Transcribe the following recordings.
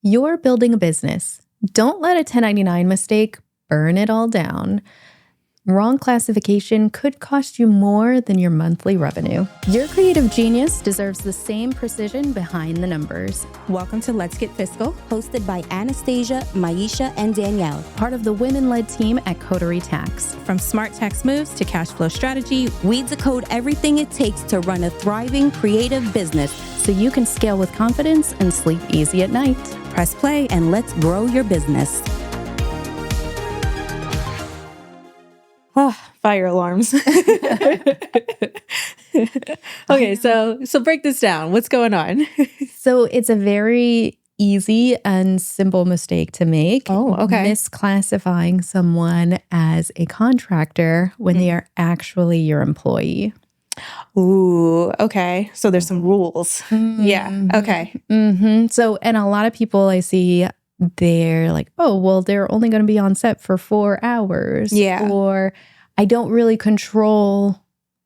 You're building a business. Don't let a 1099 mistake burn it all down. Wrong classification could cost you more than your monthly revenue. Your creative genius deserves the same precision behind the numbers. Welcome to Let's Get Fiscal, hosted by Anastasia, Maisha, and Danielle. Part of the women-led team at Coterie Tax. From smart tax moves to cash flow strategy, we decode everything it takes to run a thriving creative business so you can scale with confidence and sleep easy at night. Press play and let's grow your business. Oh, fire alarms. Okay, so break this down. What's going on? So it's a very easy and simple mistake to make. Oh, okay. Misclassifying someone as a contractor when they are actually your employee. Ooh, okay. So there's some rules. Yeah, okay. So, and a lot of people I see, they're like, oh, well, they're only going to be on set for 4 hours. Yeah. Or I don't really control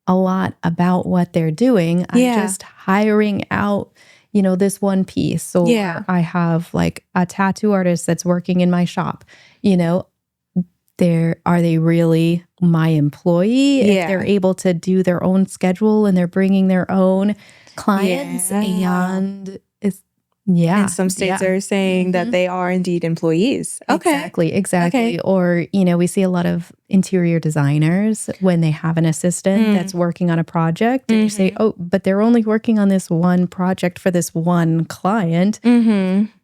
a lot about what they're doing. I'm just hiring out, this one piece. Or I have like a tattoo artist that's working in my shop. Are they really my employee? If they're able to do their own schedule and they're bringing their own clients and and some states are saying that they are indeed employees. Okay. Exactly. Okay. Or, we see a lot of interior designers when they have an assistant that's working on a project and you say, oh, but they're only working on this one project for this one client.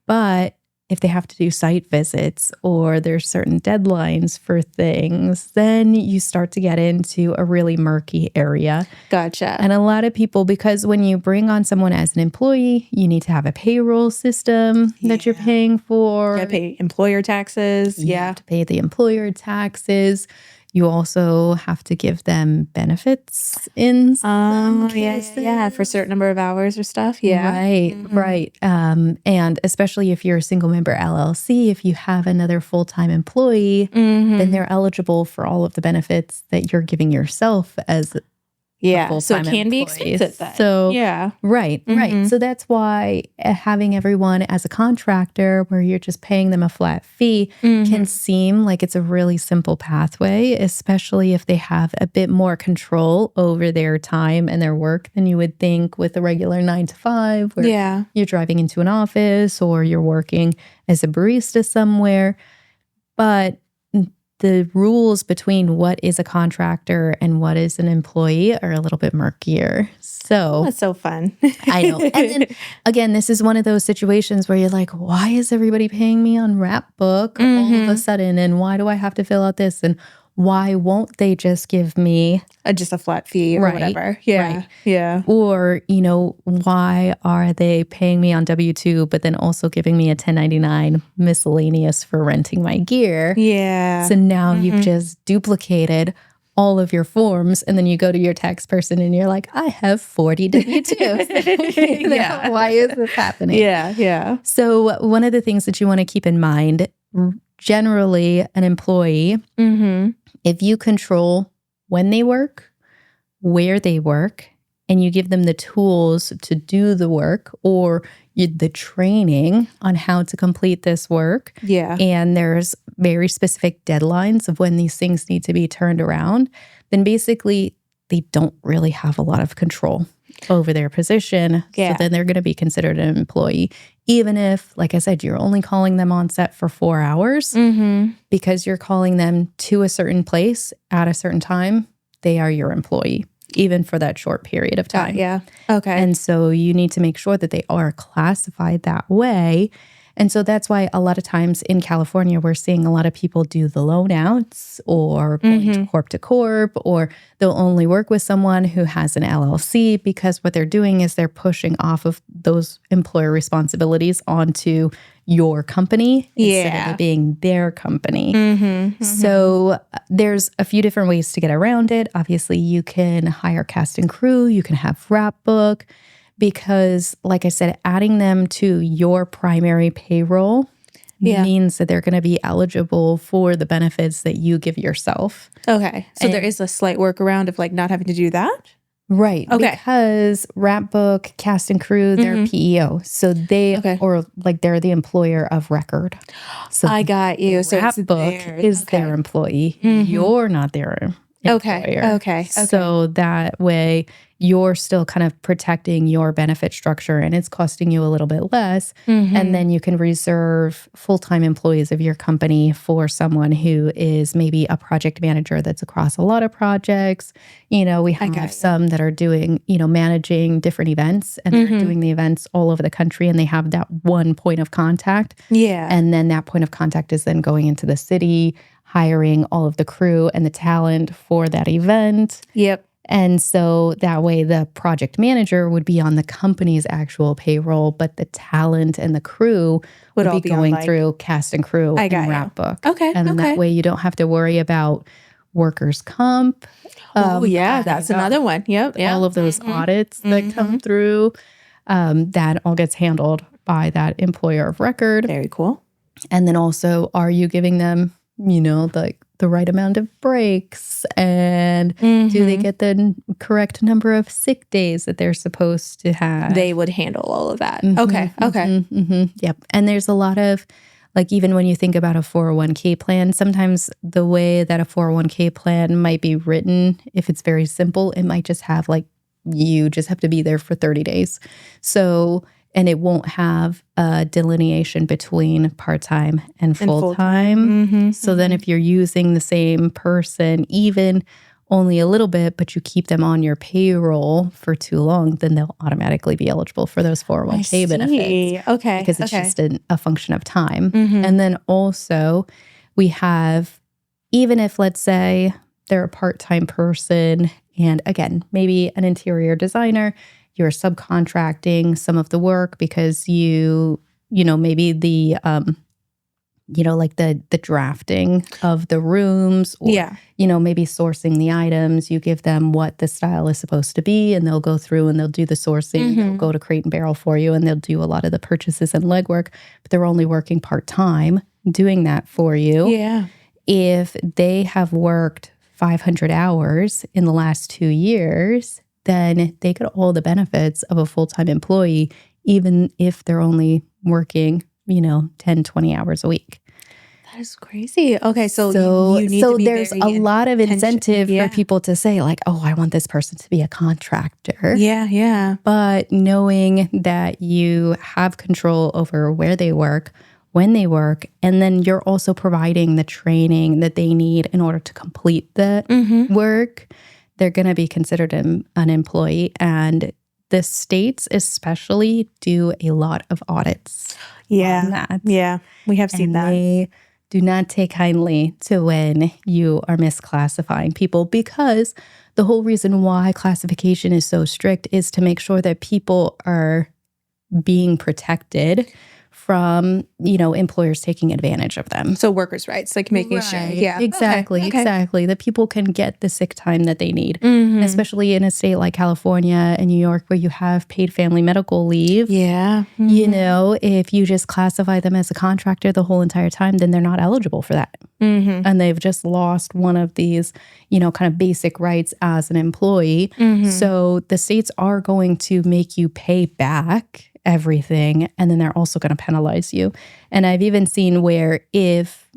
But if they have to do site visits or there's certain deadlines for things, then you start to get into a really murky area. Gotcha. And a lot of people, because when you bring on someone as an employee, you need to have a payroll system that you're paying for. You gotta pay employer taxes. You have to pay the employer taxes. You also have to give them benefits in some cases. Yeah, for a certain number of hours or stuff. Yeah. Right. And especially if you're a single member LLC, if you have another full-time employee, then they're eligible for all of the benefits that you're giving yourself as a full-time so it can employee. be expensive then. So, right. So that's why having everyone as a contractor where you're just paying them a flat fee can seem like it's a really simple pathway, especially if they have a bit more control over their time and their work than you would think with a regular 9 to 5 where you're driving into an office or you're working as a barista somewhere. But the rules between what is a contractor and what is an employee are a little bit murkier. So that's so fun. I know. And then again, this is one of those situations where you're like, why is everybody paying me on Wrapbook all of a sudden? And why do I have to fill out this? And why won't they just give me just a flat fee or whatever? Yeah. Or, why are they paying me on W-2, but then also giving me a 1099 miscellaneous for renting my gear? Yeah. So now you've just duplicated all of your forms, and then you go to your tax person and you're like, I have 40 W-2s. Why is this happening? Yeah. So one of the things that you want to keep in mind, generally an employee, if you control when they work, where they work, and you give them the tools to do the work or the training on how to complete this work, and there's very specific deadlines of when these things need to be turned around, then basically they don't really have a lot of control over their position. So then they're going to be considered an employee. Even if, like I said, you're only calling them on set for 4 hours because you're calling them to a certain place at a certain time, they are your employee, even for that short period of time. Okay. And so you need to make sure that they are classified that way. And so that's why a lot of times in California, we're seeing a lot of people do the loan outs or going to corp, or they'll only work with someone who has an LLC because what they're doing is they're pushing off of those employer responsibilities onto your company instead of it being their company. So there's a few different ways to get around it. Obviously, you can hire cast and crew. You can have Wrapbook. Because, like I said, adding them to your primary payroll means that they're going to be eligible for the benefits that you give yourself. Okay. So there is a slight workaround of like not having to do that? Right. Okay. Because Rap Book, Cast and Crew, they're PEO. So they, or like they're the employer of record. So I got you. So Rap Book is their employee. You're not their employer. Okay. So that way you're still kind of protecting your benefit structure and it's costing you a little bit less. And then you can reserve full-time employees of your company for someone who is maybe a project manager that's across a lot of projects. You know, we have some that are doing, you know, managing different events and they're doing the events all over the country and they have that one point of contact. Yeah. And then that point of contact is then going into the city, hiring all of the crew and the talent for that event. Yep. And so that way the project manager would be on the company's actual payroll, but the talent and the crew would be going through Cast and Crew and Rap Book. Okay. And that way you don't have to worry about workers' comp. That's another one. Yep. All of those audits that come through, that all gets handled by that employer of record. Very cool. And then also, are you giving them, you know, the right amount of breaks, and do they get the correct number of sick days that they're supposed to have? They would handle all of that. Okay. Yep. And there's a lot of, like, even when you think about a 401k plan, sometimes the way that a 401k plan might be written, if it's very simple, it might just have like, you just have to be there for 30 days. So, and it won't have a delineation between part-time and full-time. So then if you're using the same person, even only a little bit, but you keep them on your payroll for too long, then they'll automatically be eligible for those 401k benefits. Okay. Because it's just a function of time. And then also we have, even if, let's say, they're a part-time person, and again, maybe an interior designer, you're subcontracting some of the work because you know, maybe the, you know, like the drafting of the rooms, or, you know, maybe sourcing the items. You give them what the style is supposed to be, and they'll go through and they'll do the sourcing. They'll go to Crate and Barrel for you, and they'll do a lot of the purchases and legwork, but they're only working part-time doing that for you. Yeah. If they have worked 500 hours in the last 2 years, then they get all the benefits of a full-time employee, even if they're only working, you know, 10, 20 hours a week. That is crazy. Okay, so you need to be there's a lot of incentive for people to say, like, oh, I want this person to be a contractor. Yeah. But knowing that you have control over where they work, when they work, and then you're also providing the training that they need in order to complete the work, they're going to be considered an employee. And the states especially do a lot of audits on that. Yeah, we have seen that. They do not take kindly to when you are misclassifying people, because the whole reason why classification is so strict is to make sure that people are being protected from, you know, employers taking advantage of them. So workers' rights, like making sure. Yeah, exactly. That people can get the sick time that they need, especially in a state like California and New York, where you have paid family medical leave. Yeah. You know, if you just classify them as a contractor the whole entire time, then they're not eligible for that. And they've just lost one of these, you know, kind of basic rights as an employee. So the states are going to make you pay back everything, and then they're also going to penalize you. And I've even seen where if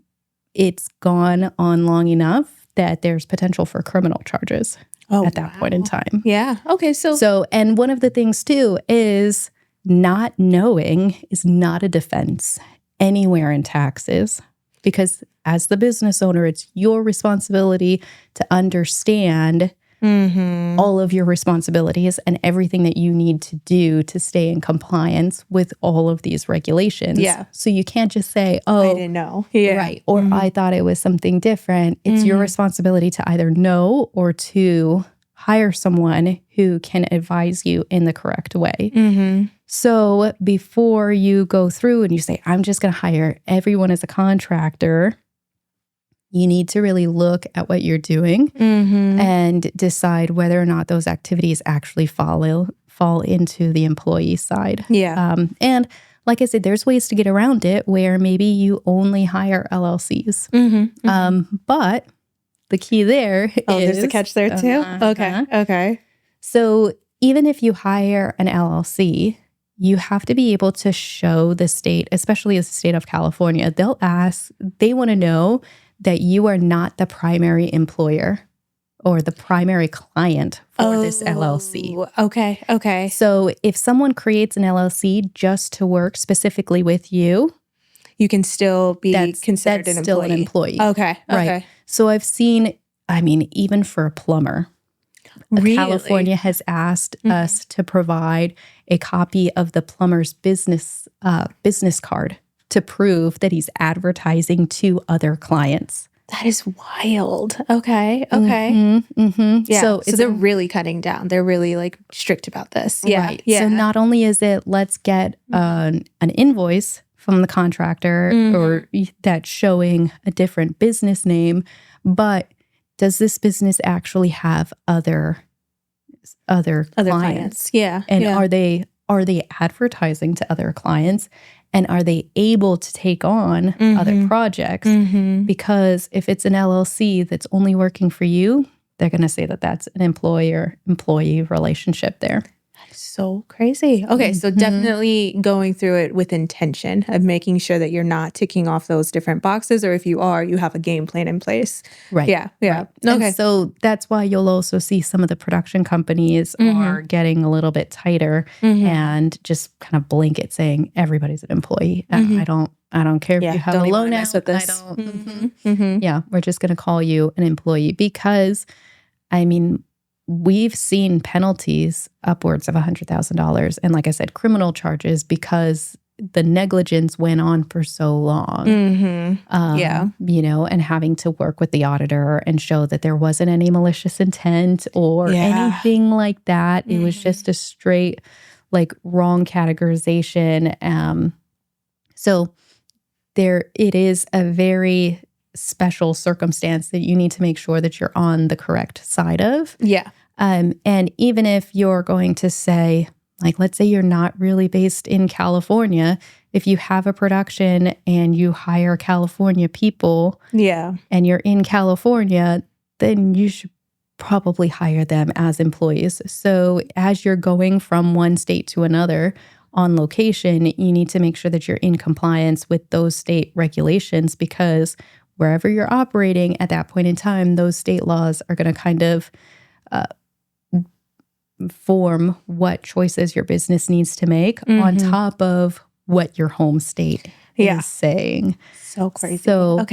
it's gone on long enough, that there's potential for criminal charges at that point in time. Yeah. Okay. So, and one of the things too is not knowing is not a defense anywhere in taxes, because as the business owner, it's your responsibility to understand all of your responsibilities and everything that you need to do to stay in compliance with all of these regulations. Yeah. So you can't just say, oh, I didn't know. Yeah. Right. Or I thought it was something different. It's your responsibility to either know or to hire someone who can advise you in the correct way. So before you go through and you say, I'm just going to hire everyone as a contractor, you need to really look at what you're doing and decide whether or not those activities actually fall into the employee side. Yeah. And like I said, there's ways to get around it where maybe you only hire LLCs. But the key there is... there's a catch there too? Okay. So even if you hire an LLC, you have to be able to show the state, especially as the state of California, they want to know that you are not the primary employer or the primary client for this LLC. Okay. So if someone creates an LLC just to work specifically with you, you can still be considered an employee. Still an employee. Okay. Right. So I've seen, even for a plumber, Really? California has asked us to provide a copy of the plumber's business card to prove that he's advertising to other clients. That is wild. Okay. Yeah. So they're really cutting down. They're really like strict about this. Yeah. Right. Yeah. So not only is it let's get an invoice from the contractor or that's showing a different business name, but does this business actually have other clients? Yeah. And are they advertising to other clients? And are they able to take on other projects? Because if it's an LLC that's only working for you, they're going to say that that's an employer-employee relationship there. That's so crazy. Okay, so definitely going through it with intention of making sure that you're not ticking off those different boxes, or if you are, you have a game plan in place. Right. Yeah. Right. Okay. And so that's why you'll also see some of the production companies are getting a little bit tighter and just kind of blanket saying everybody's an employee. I don't care if you have a loan out. With this. I don't. Yeah, we're just going to call you an employee because, we've seen penalties upwards of $100,000. And like I said, criminal charges because the negligence went on for so long. And having to work with the auditor and show that there wasn't any malicious intent or anything like that. It was just a straight, wrong categorization. So it is a very special circumstance that you need to make sure that you're on the correct side of. Yeah. And even if you're going to say, let's say you're not really based in California, if you have a production and you hire California people and you're in California, then you should probably hire them as employees. So as you're going from one state to another on location, you need to make sure that you're in compliance with those state regulations because wherever you're operating at that point in time, those state laws are going to kind of form what choices your business needs to make on top of what your home state is saying. So crazy. So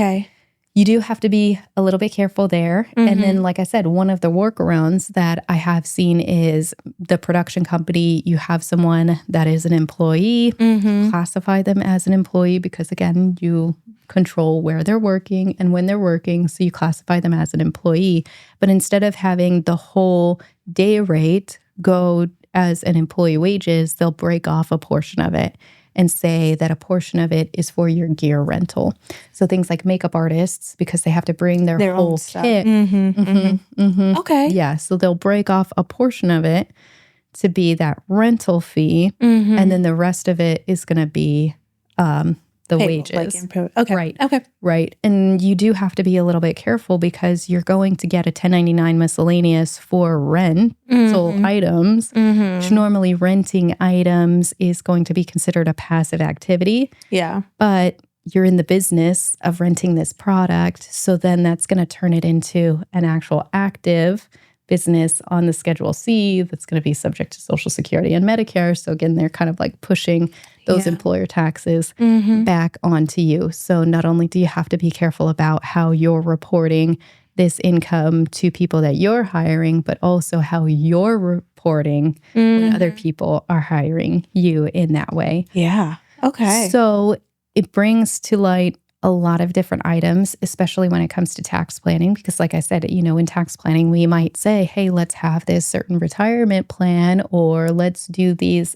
you do have to be a little bit careful there. And then, like I said, one of the workarounds that I have seen is the production company, you have someone that is an employee, classify them as an employee because, again, you control where they're working and when they're working. So you classify them as an employee. But instead of having the whole day rate go as an employee wages, they'll break off a portion of it and say that a portion of it is for your gear rental. So things like makeup artists, because they have to bring their whole kit. Okay. Yeah. So they'll break off a portion of it to be that rental fee. And then the rest of it is going to be the wages. Right. Okay. Right. And you do have to be a little bit careful because you're going to get a 1099 miscellaneous for rental items, which normally renting items is going to be considered a passive activity. Yeah. But you're in the business of renting this product. So then that's going to turn it into an actual active business on the Schedule C that's going to be subject to Social Security and Medicare. So again, they're kind of pushing those employer taxes back onto you. So not only do you have to be careful about how you're reporting this income to people that you're hiring, but also how you're reporting when other people are hiring you in that way. Yeah. Okay. So it brings to light a lot of different items, especially when it comes to tax planning. Because like I said, in tax planning, we might say, hey, let's have this certain retirement plan, or let's do these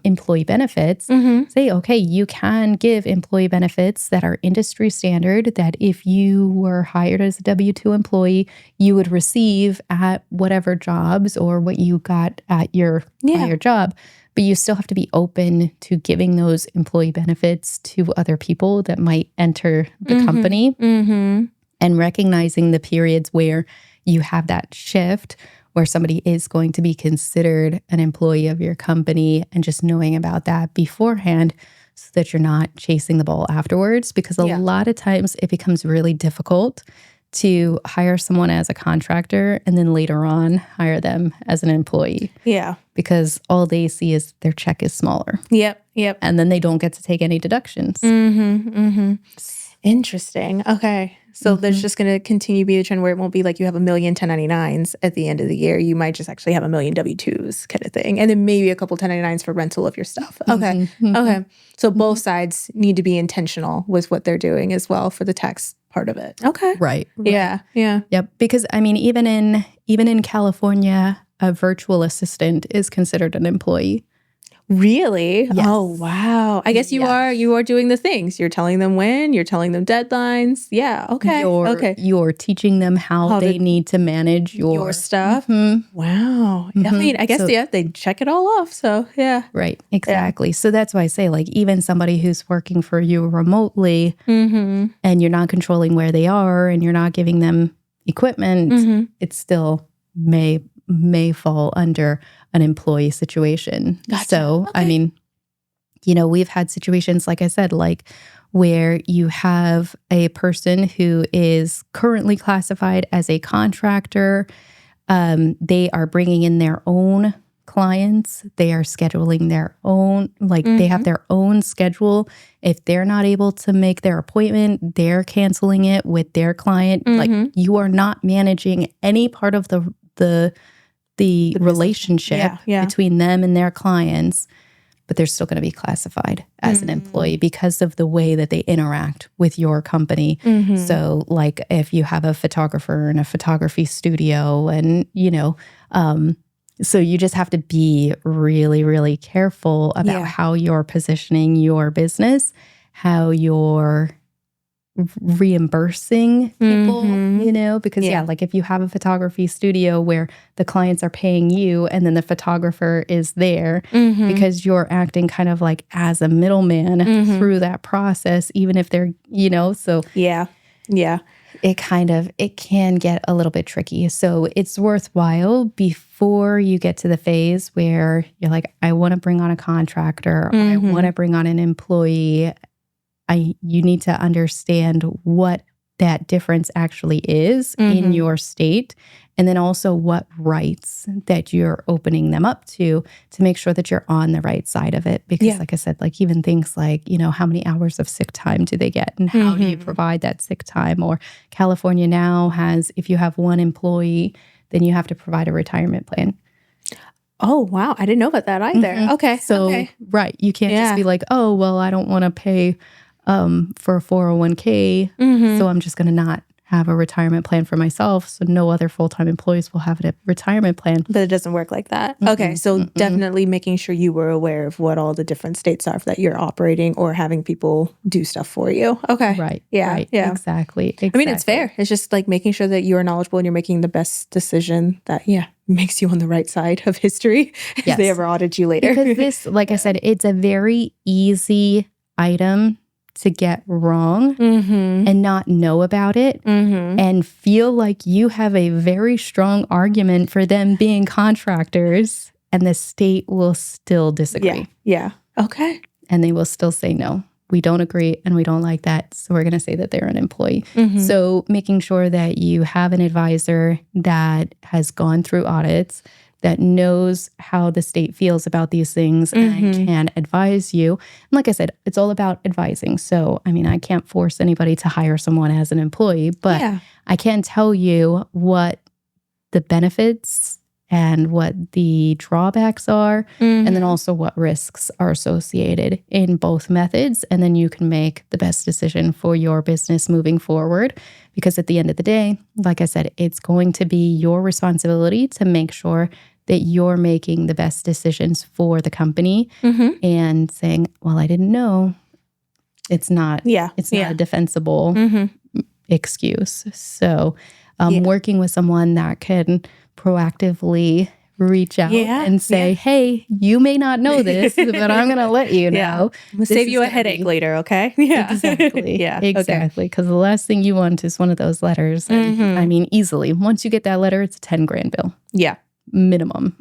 employee benefits. Say, okay, you can give employee benefits that are industry standard, that if you were hired as a W-2 employee, you would receive at whatever jobs or what you got at your prior job. But you still have to be open to giving those employee benefits to other people that might enter the company and recognizing the periods where you have that shift where somebody is going to be considered an employee of your company, and just knowing about that beforehand so that you're not chasing the ball afterwards. Because a lot of times it becomes really difficult to hire someone as a contractor and then later on hire them as an employee. Yeah. Because all they see is their check is smaller. Yep. And then they don't get to take any deductions. Interesting. Okay. So there's just going to continue to be the trend where it won't be like you have a million 1099s at the end of the year. You might just actually have a million W-2s kind of thing. And then maybe a couple 1099s for rental of your stuff. Okay. Okay. So both sides need to be intentional with what they're doing as well for the tax part of it. Okay. Right. Yeah. Yep. Because I mean, even in California, a virtual assistant is considered an employee. Really? Yes. Oh, wow. I guess you are doing the things. You're telling them when, you're telling them deadlines. Yeah. Okay. You're teaching them how they need to manage your stuff. Wow. I mean, I guess, they check it all off. So, yeah. Right. Exactly. So that's why I say, like, even somebody who's working for you remotely and you're not controlling where they are and you're not giving them equipment, it still may fall under an employee situation. Gotcha. So, I mean, we've had situations, like I said, like where you have a person who is currently classified as a contractor. They are bringing in their own clients. They are scheduling their own, they have their own schedule. If they're not able to make their appointment, they're canceling it with their client. Like, you are not managing any part of the relationship between them and their clients, but they're still going to be classified as an employee because of the way that they interact with your company. So, like, if you have a photographer and a photography studio and, so you just have to be really, really careful about how you're positioning your business, how you're reimbursing people, because like if you have a photography studio where the clients are paying you and then the photographer is there because you're acting kind of like as a middleman through that process, even if they're, so it can get a little bit tricky. So it's worthwhile before you get to the phase where you're like, I want to bring on a contractor, or I want to bring on an employee. You need to understand what that difference actually is in your state, and then also what rights that you're opening them up to make sure that you're on the right side of it. Because like I said, like even things like, how many hours of sick time do they get and how do you provide that sick time? Or California now has, if you have one employee, then you have to provide a retirement plan. Oh, wow. I didn't know about that either. Okay. So, right. You can't just be like, oh, well, I don't want to pay for a 401k, so I'm just going to not have a retirement plan for myself, so no other full-time employees will have a retirement plan. But it doesn't work like that. Okay, so definitely making sure you were aware of what all the different states are that you're operating or having people do stuff for you. Okay. Right. Yeah. Right. Yeah. Exactly. I mean, it's fair. It's just like making sure that you're knowledgeable and you're making the best decision that, makes you on the right side of history if they ever audit you later. Because this, like I said, it's a very easy item to get wrong and not know about it and feel like you have a very strong argument for them being contractors, and the state will still disagree. Yeah. Okay. And they will still say, no, we don't agree and we don't like that, so we're going to say that they're an employee. So making sure that you have an advisor that has gone through audits, that knows how the state feels about these things and can advise you. And like I said, it's all about advising. So, I mean, I can't force anybody to hire someone as an employee, but I can tell you what the benefits and what the drawbacks are, and then also what risks are associated in both methods. And then you can make the best decision for your business moving forward. Because at the end of the day, like I said, it's going to be your responsibility to make sure that you're making the best decisions for the company and saying, well, I didn't know. It's not a defensible excuse. So working with someone that can proactively reach out and say, hey, you may not know this, but I'm going to let you know. We'll save you a headache later, okay? Yeah. Exactly. Exactly. Because the last thing you want is one of those letters. And I mean, easily. Once you get that letter, it's a 10 grand bill. Yeah. minimum.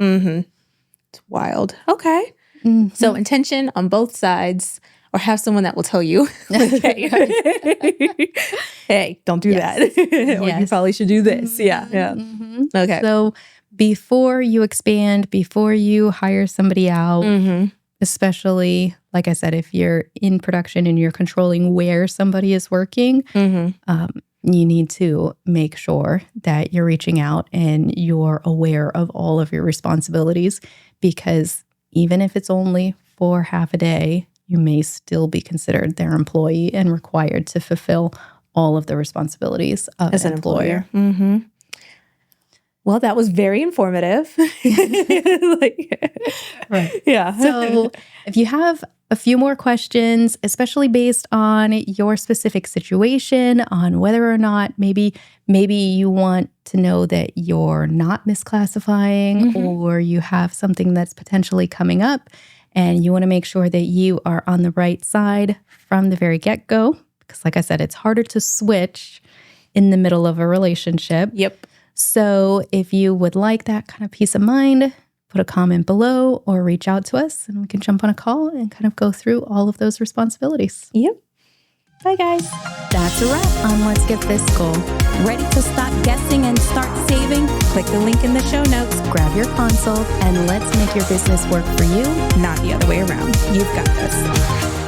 It's wild. Okay. Mhm. So intention on both sides, or have someone that will tell you, like, hey, don't do that. Or you probably should do this. Yeah. Okay. So before you expand, before you hire somebody out, especially, like I said, if you're in production and you're controlling where somebody is working, you need to make sure that you're reaching out and you're aware of all of your responsibilities, because even if it's only for half a day, you may still be considered their employee and required to fulfill all of the responsibilities of as an employer. Well, that was very informative. Right. Yeah. So if you have a few more questions, especially based on your specific situation, on whether or not maybe you want to know that you're not misclassifying, or you have something that's potentially coming up and you want to make sure that you are on the right side from the very get-go, because like I said, it's harder to switch in the middle of a relationship. Yep. So if you would like that kind of peace of mind, put a comment below or reach out to us and we can jump on a call and kind of go through all of those responsibilities. Yep. Bye, guys. That's a wrap on Let's Get Fiscal. Ready to stop guessing and start saving? Click the link in the show notes. Grab your consult and let's make your business work for you, Not the other way around. You've got this.